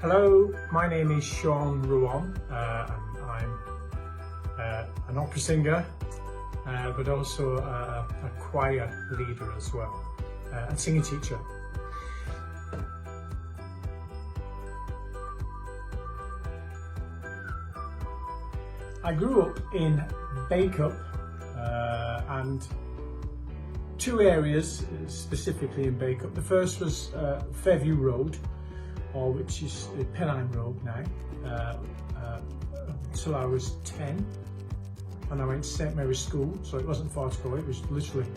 Hello, my name is Sean Ruane, and I'm an opera singer, but also a choir leader as well, and singing teacher. I grew up in Bacup, and two areas specifically in Bacup. The first was Fairview Road, or which is the Pennine Road now, until I was 10, and I went to St Mary's School, so it wasn't far to go, it was literally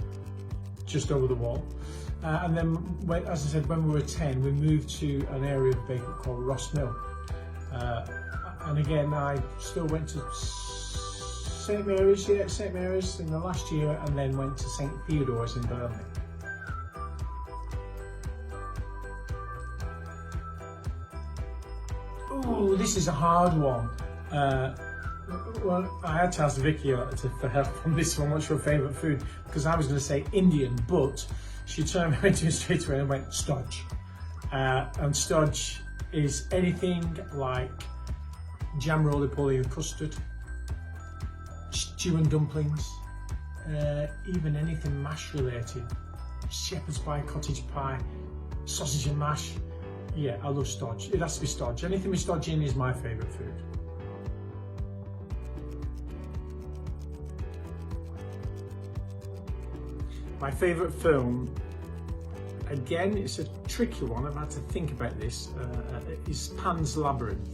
just over the wall. And then, as I said, when we were 10, we moved to an area of Bacup called Ross Mill. And again, I still went to St Mary's in the last year, and then went to St Theodore's in Burnley. Oh, this is a hard one. Well, I had to ask Vicky for help on this one. What's your favourite food? Because I was going to say Indian, but she turned around to me straight away and went stodge. And stodge is anything like jam roly-poly and custard, stew and dumplings, even anything mash related, shepherd's pie, cottage pie, sausage and mash. Yeah, I love stodge. It has to be stodge. Anything with stodge in is my favourite food. My favourite film, again, it's a tricky one, I've had to think about this, is Pan's Labyrinth.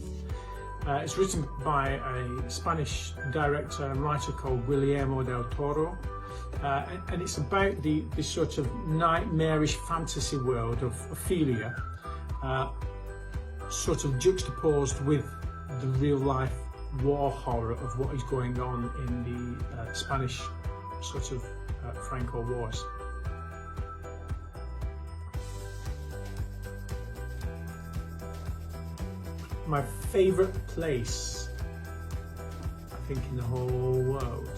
It's written by a Spanish director and writer called Guillermo del Toro, and it's about the sort of nightmarish fantasy world of Ophelia, sort of juxtaposed with the real life war horror of what is going on in the Spanish sort of Franco Wars. My favourite place, I think, in the whole world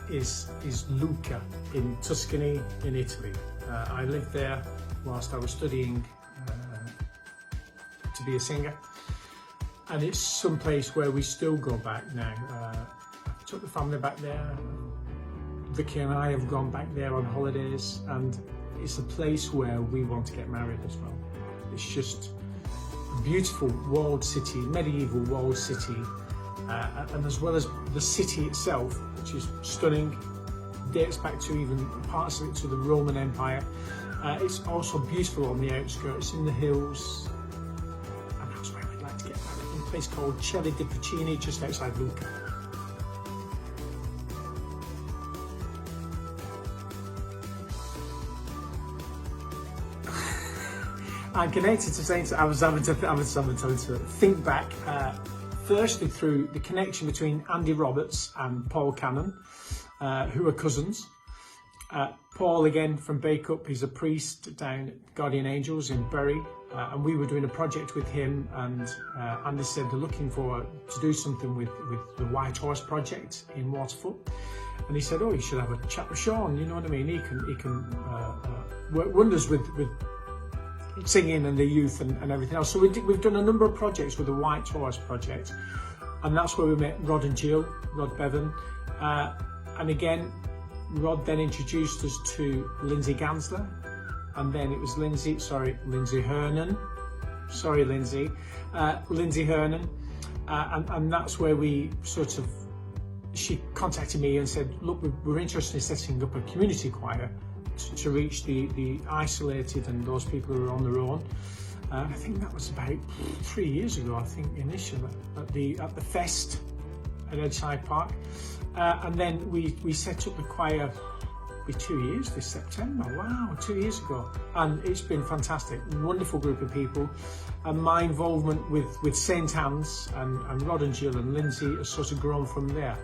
is Lucca in Tuscany in Italy. I lived there whilst I was studying to be a singer, and it's some place where we still go back now. I took the family back there. Vicky and I have gone back there on holidays, and it's a place where we want to get married as well. It's just a beautiful walled city, medieval walled city, and as well as the city itself, which is stunning, dates back to even parts of it to the Roman Empire. It's also beautiful on the outskirts, in the hills, and that's where we'd like to get married, in a place called Celli di Puccini, just outside Lucca. I'm connected to Saints. I was having to think back, firstly through the connection between Andy Roberts and Paul Cannon, who are cousins. Paul, again from Bacup, he's a priest down at Guardian Angels in Bury, and we were doing a project with him, and Andy said they're looking to do something with the White Horse project in Waterfoot, and he said, oh, you should have a chat with Sean, you know what I mean, he can work wonders with singing and the youth and everything else. So we've done a number of projects with the White Horse project, and that's where we met Rod and Jill, Rod Bevan, and again Rod then introduced us to Lindsay Gansler, and then it was Lindsay Hernan, and that's where we she contacted me and said, look, we're interested in setting up a community choir to reach the isolated and those people who are on their own. I think that was about 3 years ago, I think, initially, at the fest at Edgeside Park. And then we set up the choir for 2 years this September. Wow, 2 years ago. And it's been fantastic, wonderful group of people. And my involvement with St Anne's and Rod and Jill and Lindsay has sort of grown from there.